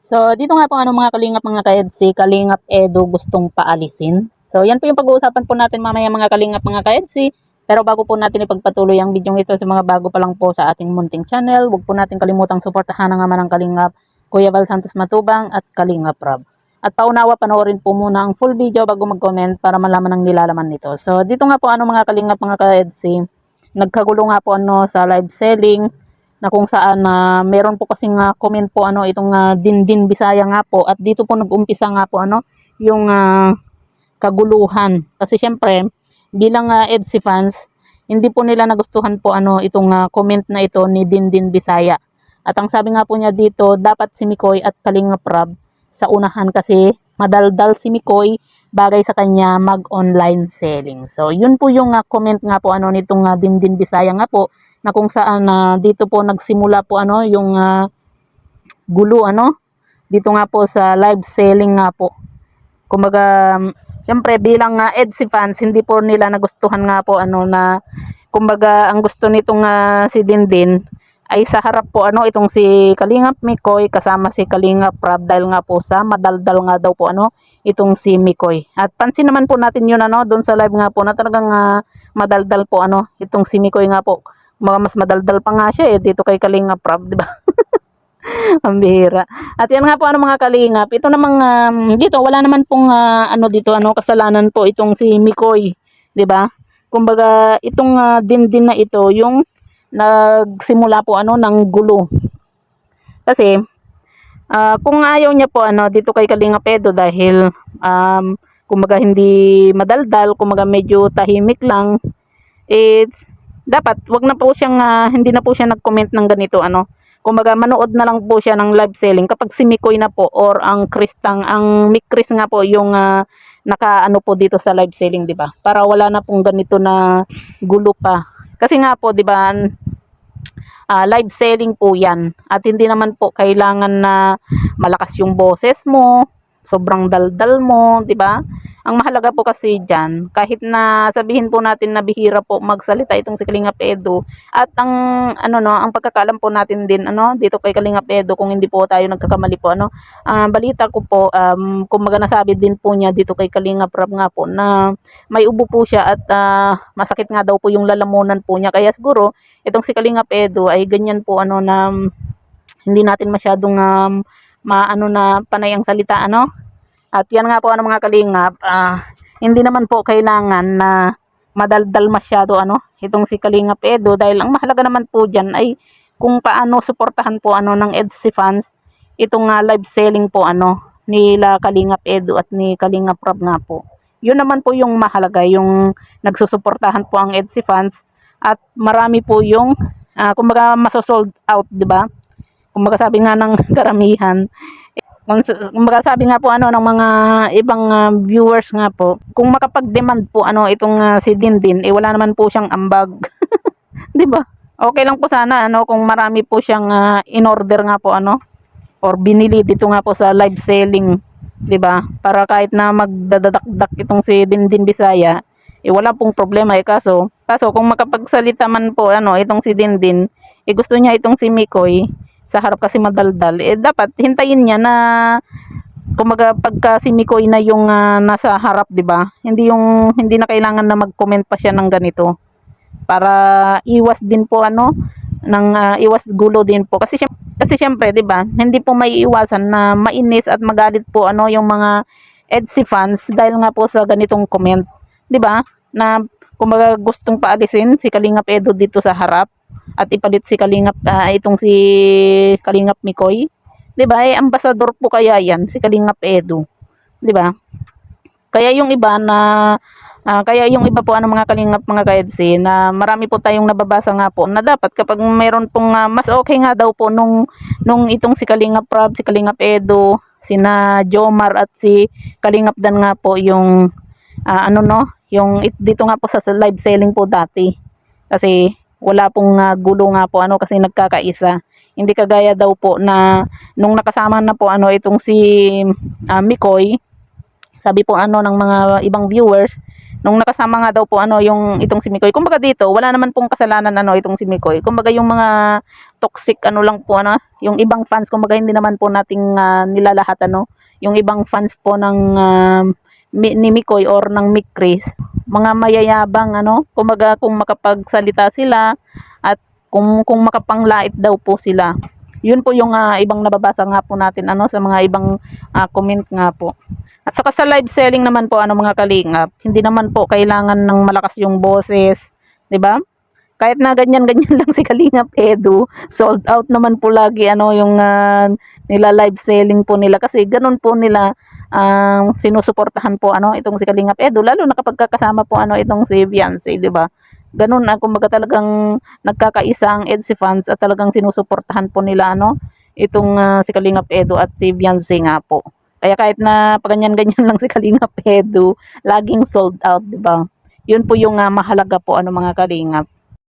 So, dito nga po mga kalingap mga ka-EDC, Kalingap Edu gustong paalisin. So, yan po yung pag-uusapan po natin mamaya mga kalingap mga ka-EDC. Pero bago po natin ipagpatuloy ang video ito sa mga bago pa lang po sa ating munting channel, huwag po natin kalimutang suportahan ang naman ng Kalingap Kuya Val Santos Matubang at Kalingap Rob. At paunawa, panoorin po muna ang full video bago mag-comment para malaman ang nilalaman nito. So, dito nga po mga kalingap mga ka-EDC, nagkagulo nga po sa live selling na kung saan meron po kasing comment po itong Dindin Bisaya nga po, at dito po nag-umpisa nga po yung kaguluhan kasi syempre bilang EDC fans hindi po nila nagustuhan po itong comment na ito ni Dindin Bisaya. At ang sabi nga po niya dito, dapat si Mikoy at Kalingap Rob sa unahan kasi madaldal si Mikoy, bagay sa kanya mag-online selling. So yun po yung comment nga po nitong Dindin Bisaya nga po, na kung saan dito po nagsimula po yung gulo dito nga po sa live selling nga po. Kumbaga siyempre bilang EDC fans hindi po nila nagustuhan nga po na kumbaga ang gusto nitong si Dindin ay sa harap po itong si Kalingap Mikoy kasama si Kalingap Rob, dahil nga po sa madaldal nga daw po itong si Mikoy. At pansin naman po natin yun doon sa live nga po na talagang madaldal po itong si Mikoy nga po. Mas madaldal pa nga siya dito kay Kalingap Rob, di ba? Ang bihira. At yan nga po mga kalingap, ito namang dito wala naman pong dito kasalanan po itong si Mikoy, di ba? Kumbaga itong Dindin na ito yung nagsimula po ng gulo. Kasi kung ayaw niya po dito kay Kalingap Edu dahil kumbaga hindi madaldal, kumbaga medyo tahimik lang, dapat wag na po siyang hindi na po siya nag-comment ng ganito kumbaga manood na lang po siya ng live selling kapag si Mikoy na po or ang Mikris nga po yung po dito sa live selling, di ba? Para wala na pong ganito na gulo pa. Kasi nga po, di ba, live selling po 'yan. At hindi naman po kailangan na malakas yung boses mo, sobrang daldal mo, 'di ba? Ang mahalaga po kasi diyan, kahit na sabihin po natin na bihira po magsalita itong si Kalingap Edu, at ang ang pagkakaalam po natin din dito kay Kalingap Edu, kung hindi po tayo nagkakamali po balita ko po kumbaga nasabi din po niya dito kay Kalingap Rob nga po na may ubo po siya at masakit nga daw po yung lalamunan po niya, kaya siguro itong si Kalingap Edu ay ganyan po na hindi natin masyadong na panay ang salita At yan nga po mga kalingap, hindi naman po kailangan na madaldal masyado itong si Kalingap Edu, dahil ang mahalaga naman po diyan ay kung paano suportahan po ng EDC fans itong live selling po nila Kalingap Edu at ni Kalingap Rob nga po. Yun naman po yung mahalaga, yung nagsusuportahan po ang EDC fans, at marami po yung kumbaga maso-sold out, di ba? Kumbaga sabi nga ng karamihan, kumbaga sabi nga po ng mga ibang viewers nga po, kung makapag-demand po itong si Dindin, wala naman po siyang ambag. 'Di ba? Okay lang po sana kung marami po siyang in-order nga po or binili dito nga po sa live selling, 'di ba? Para kahit na magdadakdak itong si Dindin Bisaya, wala pong problema kaso kung makapagsalita man po itong si Dindin, gusto niya itong si Mikoy sa harap kasi madaldal, dapat hintayin niya na kumbaga pagka si Mikoy na yung nasa harap, di ba? Hindi na kailangan na mag-comment pa siya ng ganito para iwas din po ng iwas gulo din po, kasi syempre di ba, hindi po maiiwasan na mainis at magalit po yung mga EDC fans dahil nga po sa ganitong comment, di ba? Na kumbaga gustong paalisin si Kalingap Edu dito sa harap at ipalit si Kalingap itong si Kalingap Mikoy, 'di ba? Ambasador po kaya 'yan si Kalingap Edu, 'di ba? Kaya yung iba po mga kalingap mga ka-EDC, na marami po tayong nababasa nga po na dapat kapag mayroon pong mas okay nga daw po nung itong si Kalingap Rob, si Kalingap Edu, sina Jomar at si Kalingap Dan nga po yung yung dito nga po sa live selling po dati, kasi wala pong gulo nga po kasi nagkakaisa. Hindi kagaya daw po na nung nakasama na po itong si Mikoy, sabi po ng mga ibang viewers, nung nakasama nga daw po yung itong si Mikoy, kumbaga dito wala naman pong kasalanan itong si Mikoy, kumbaga yung mga toxic ano lang po ano, yung ibang fans kumbaga hindi naman po nating nilalahat ano, yung ibang fans po ng ni Mikoy or ng Mick Chris, mga mayayabang ano, kumbaga kung makapagsalita sila at kung makapanglait daw po sila. Yun po yung ibang nababasa nga po natin ano sa mga ibang comment nga po. At saka sa live selling naman po ano mga kalingap, hindi naman po kailangan ng malakas yung boses, 'di ba? Kahit na ganyan-ganyan lang si Kalingap Edu, sold out naman po lagi ano yung nila live selling po nila kasi ganun po nila sinusuportahan po ano itong si Kalingap Edu lalo na kapag kasama po ano itong si Beyonce, 'di ba? Ganun na kumbaga talagang nagkakaisa ang EDSI fans at talagang sinusuportahan po nila ano itong si Kalingap Edu at si Beyonce nga po. Kaya kahit na paganyan-ganyan lang si Kalingap Edu, laging sold out, 'di ba? Yun po yung mahalaga po ano mga Kalingap.